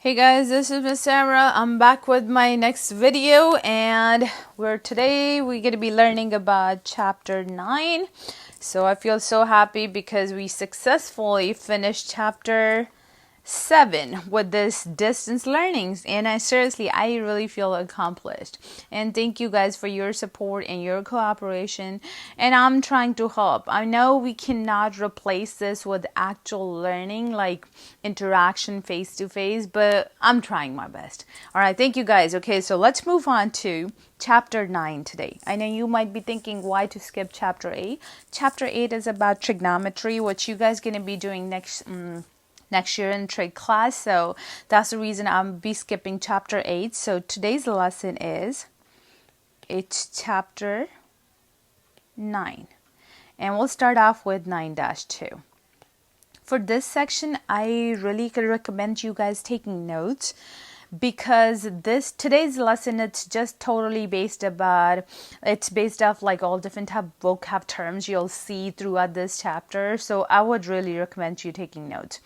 Hey guys, this is Miss Sarah. I'm back with my next video, and we're going to be learning about chapter 9. So I feel so happy because we successfully finished chapter 7 with this distance learnings, and I really feel accomplished. And thank you guys for your support and your cooperation, and I'm trying to help. I know we cannot replace this with actual learning like interaction face to face, but I'm trying my best. All right, thank you guys. Okay, so let's move on to chapter 9 today. I know you might be thinking why to skip chapter 8. Chapter 8 is about trigonometry, which you guys going to be doing next year in trig class. So that's the reason I'm be skipping chapter 8. So today's lesson is it's chapter 9. And we'll start off with 9-2. For this section, I really could recommend you guys taking notes because today's lesson it's just totally based off like all different type of vocab terms you'll see throughout this chapter. So I would really recommend you taking notes.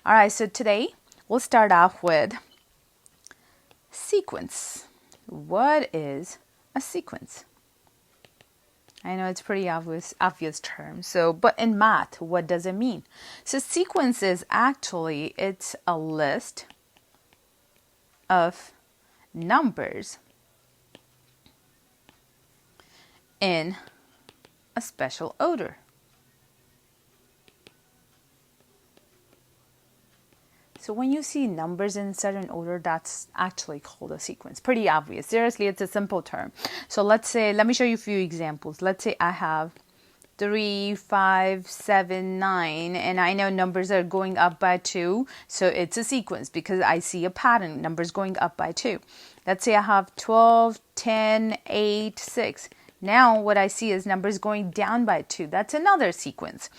All right, so today we'll start off with sequence. What is a sequence? I know it's pretty obvious term. So, but in math, what does it mean? So sequence is actually, it's a list of numbers in a special order. So when you see numbers in a certain order, that's actually called a sequence. Pretty obvious. Seriously, it's a simple term. So let me show you a few examples. Let's say I have 3, 5, 7, 9, and I know numbers are going up by 2. So it's a sequence because I see a pattern, numbers going up by 2. Let's say I have 12, 10, 8, 6. Now what I see is numbers going down by 2. That's another sequence.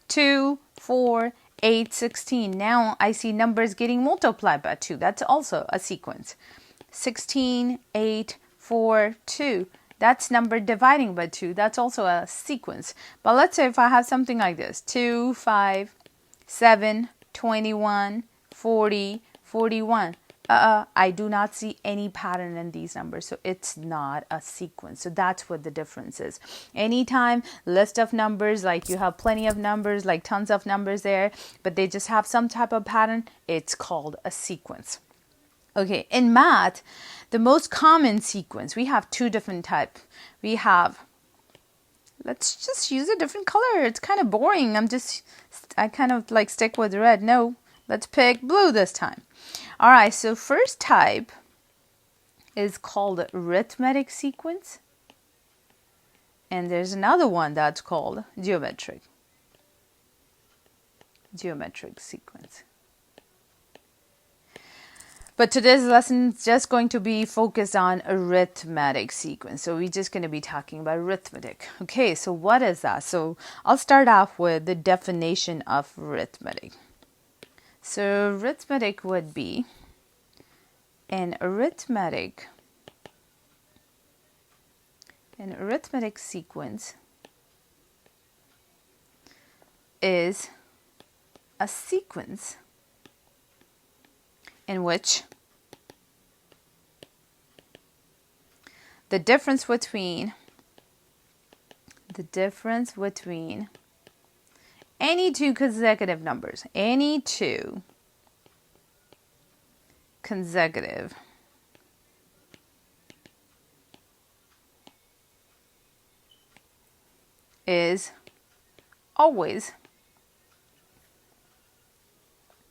2, 4, 8, 16. Now I see numbers getting multiplied by 2. That's also a sequence. 16, 8, 4, 2. That's number dividing by 2. That's also a sequence. But let's say if I have something like this. 2, 5, 7, 21, 40, 41. I do not see any pattern in these numbers, so it's not a sequence. So that's what the difference is. Anytime list of numbers, like you have plenty of numbers, like tons of numbers there, but they just have some type of pattern, it's called a sequence. Okay, in math, the most common sequence, we have two different types. We have, let's just use a different color. It's kind of boring. I kind of like stick with red. No, let's pick blue this time. All right, so first type is called arithmetic sequence. And there's another one that's called geometric sequence. But today's lesson is just going to be focused on arithmetic sequence. So we're just going to be talking about arithmetic. Okay, so what is that? So I'll start off with the definition of arithmetic. So arithmetic would be an arithmetic sequence is a sequence in which the difference between any two consecutive numbers, is always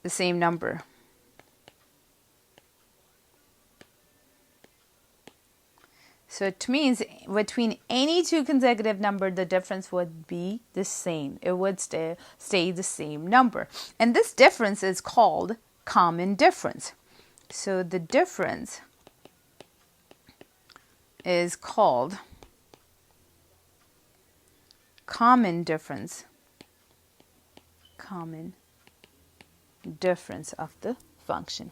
the same number. So it means between any two consecutive numbers, the difference would be the same. It would stay the same number. And this difference is called common difference. So the difference is called common difference of the function.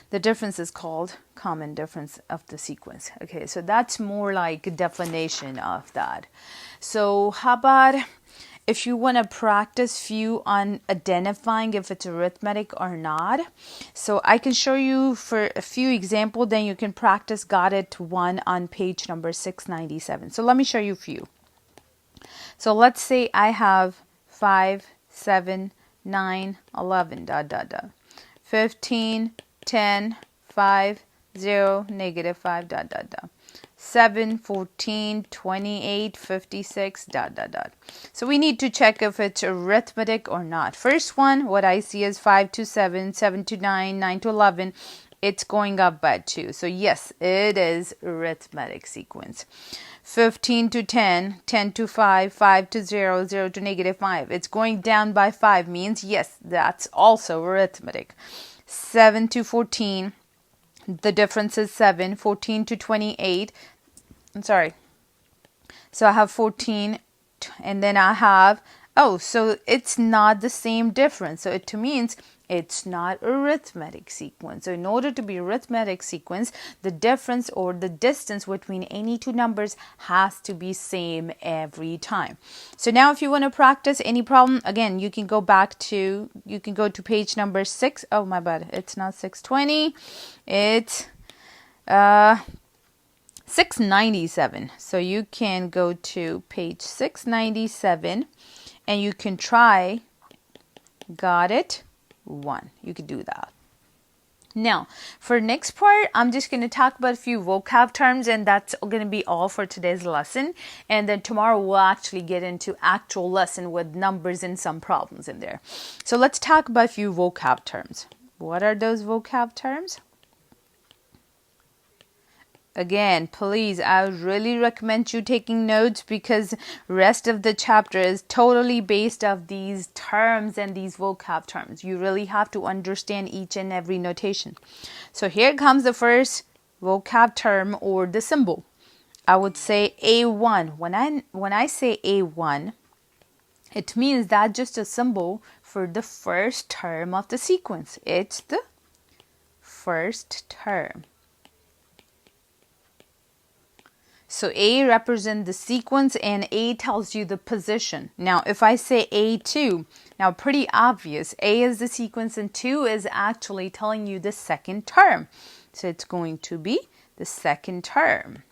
The difference is called common difference of the sequence. Okay, so that's more like a definition of that. So how about if you want to practice few on identifying if it's arithmetic or not. So I can show you for a few examples, then you can practice got it one on page number 697. So let me show you a few. So let's say I have 5, 7, 9, 11, dot, dot, dot. 15, 10, 5, 0, negative 5, dot, dot, dot. 7, 14, 28, 56, dot, dot, dot. So we need to check if it's arithmetic or not. First one, what I see is 5 to 7, 7 to 9, 9 to 11. It's going up by 2. So yes, it is arithmetic sequence. 15 to 10, 10 to 5, 5 to 0, 0 to negative 5. It's going down by 5 means yes, that's also arithmetic. 7 to 14, the difference is 7. 14 to 28, I'm sorry. So I have 14 and then I have, so it's not the same difference. So it means it's not arithmetic sequence. So in order to be arithmetic sequence, the difference or the distance between any two numbers has to be same every time. So now if you want to practice any problem, again, you can go to page number 6. Oh, my bad. It's not 620. It's 697. So you can go to page 697 and you can try got it 1. You could do that. Now, for next part, I'm just going to talk about a few vocab terms, and that's going to be all for today's lesson. And then tomorrow we'll actually get into actual lesson with numbers and some problems in there. So let's talk about a few vocab terms. What are those vocab terms? Again, please, I really recommend you taking notes because rest of the chapter is totally based off these terms and these vocab terms. You really have to understand each and every notation. So here comes the first vocab term or the symbol. I would say A1. When I say A1, it means that's just a symbol for the first term of the sequence. It's the first term. So A represents the sequence and A tells you the position. Now, if I say A2, now pretty obvious. A is the sequence and 2 is actually telling you the second term. So it's going to be the second term.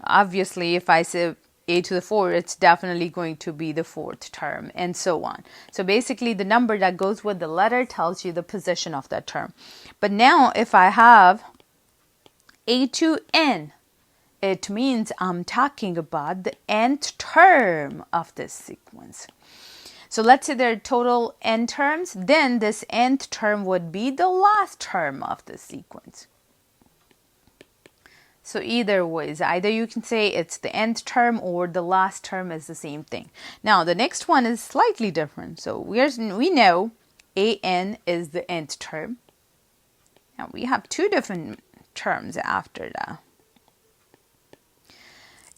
Obviously, if I say A to the 4, it's definitely going to be the fourth term and so on. So basically, the number that goes with the letter tells you the position of that term. But now, if I have A2N, it means I'm talking about the nth term of this sequence. So let's say there are total n terms, then this nth term would be the last term of the sequence. So either ways, either you can say it's the nth term or the last term is the same thing. Now the next one is slightly different. So we know an is the nth term. Now we have two different terms after that.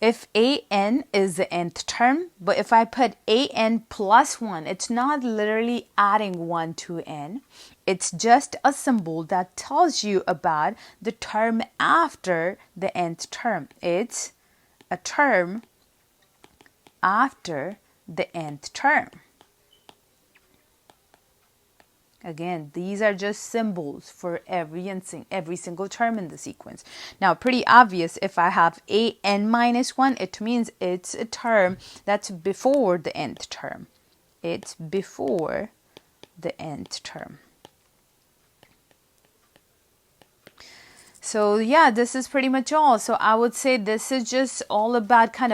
If an is the nth term, but if I put an plus 1, it's not literally adding 1 to n. It's just a symbol that tells you about the term after the nth term. It's a term after the nth term. Again, these are just symbols for every single term in the sequence. Now, pretty obvious, if I have an minus 1, it means it's a term that's before the nth term. It's before the nth term. So yeah, this is pretty much all. So I would say this is just all about kind of